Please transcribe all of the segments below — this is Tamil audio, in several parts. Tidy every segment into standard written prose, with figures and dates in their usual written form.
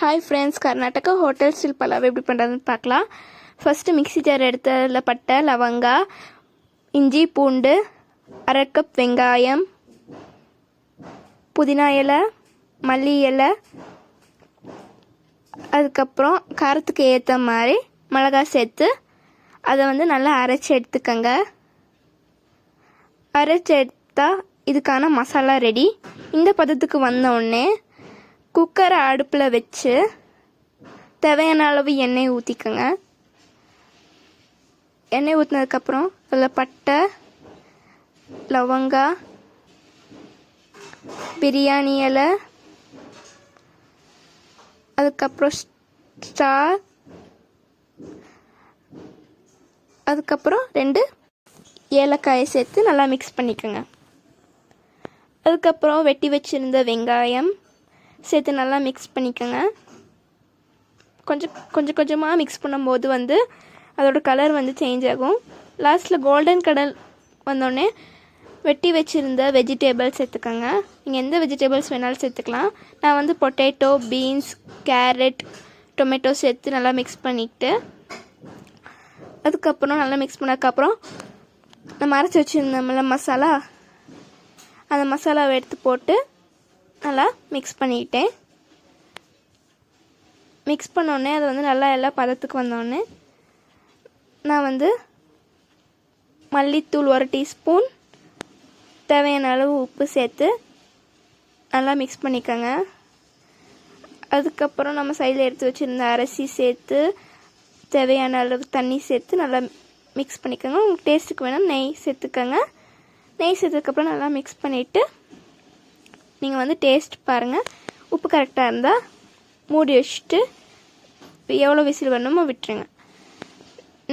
Hi friends, Karnataka hotel style pulao எப்படி பண்ணுறதுன்னு பார்க்கலாம். ஃபஸ்ட்டு மிக்ஸி ஜார் எடுத்து அதில் பட்டை, லவங்கா, இஞ்சி, பூண்டு, 1/2 கப் வெங்காயம், புதினா இலை, மல்லி இலை, அதுக்கப்புறம் காரத்துக்கு ஏற்ற மாதிரி மிளகாய் சேர்த்து அதை நல்லா அரைச்சி எடுத்துக்கங்க. அரைச்சி எடுத்தால் இதுக்கான மசாலா ரெடி. இந்த பதத்துக்கு வந்தோடனே குக்கரை அடுப்பில் வச்சு தேவையான அளவு எண்ணெய் ஊற்றிக்கோங்க. எண்ணெய் ஊற்றினதுக்கப்புறம் அதில் பட்டை, லவங்கா, பிரியாணி இலை, அதுக்கப்புறம் ஸ்டார், அதுக்கப்புறம் 2 ஏலக்காயை சேர்த்து நல்லா மிக்ஸ் பண்ணிக்கோங்க. அதுக்கப்புறம் வெட்டி வச்சுருந்த வெங்காயம் சேர்த்து நல்லா மிக்ஸ் பண்ணிக்கோங்க. கொஞ்சமாக மிக்ஸ் பண்ணும்போது அதோட கலர் சேஞ்ச் ஆகும். லாஸ்ட்டில் கோல்டன் கலர் வந்தோடனே வெட்டி வச்சுருந்த வெஜிடேபிள்ஸ் சேர்த்துக்கோங்க. நீங்கள் எந்த வெஜிடேபிள்ஸ் வேணாலும் சேர்த்துக்கலாம். நான் பொட்டேட்டோ, பீன்ஸ், கேரட், டொமேட்டோ சேர்த்து நல்லா மிக்ஸ் பண்ணிக்கிட்டு அதுக்கப்புறம் நல்லா மிக்ஸ் பண்ணதுக்கப்புறம் நம்ம அரைச்சி வச்சுருந்தோம்ல மசாலா, அந்த மசாலாவை எடுத்து போட்டு நல்லா மிக்ஸ் பண்ணிக்கிட்டேன். மிக்ஸ் பண்ணோடனே அது நல்லா எல்லா பதத்துக்கு வந்தோடனே நான் மல்லித்தூள் 1 டீஸ்பூன், தேவையான அளவு உப்பு சேர்த்து நல்லா மிக்ஸ் பண்ணிக்கோங்க. அதுக்கப்புறம் நம்ம சைடில் எடுத்து வச்சுருந்த அரிசி சேர்த்து தேவையான அளவு தண்ணி சேர்த்து நல்லா மிக்ஸ் பண்ணிக்கோங்க. உங்களுக்கு டேஸ்ட்டுக்கு வேணால் நெய் சேர்த்துக்கோங்க. நெய் சேர்த்ததுக்கப்புறம் நல்லா மிக்ஸ் பண்ணிவிட்டு நீங்கள் டேஸ்ட் பாருங்கள். உப்பு கரெக்டாக இருந்தால் மூடி வச்சுட்டு எவ்வளோ விசில் வேணுமோ விட்டுருங்க.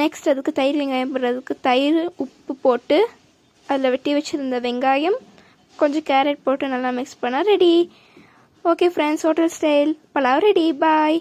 நெக்ஸ்ட் அதுக்கு தயிர் வெங்காயம் போடுறதுக்கு தயிர், உப்பு போட்டு அதில் வெட்டி வச்சுருந்த வெங்காயம், கொஞ்சம் கேரட் போட்டு நல்லா மிக்ஸ் பண்ணால் ready. Okay friends, hotel style pulao ready. பாய்.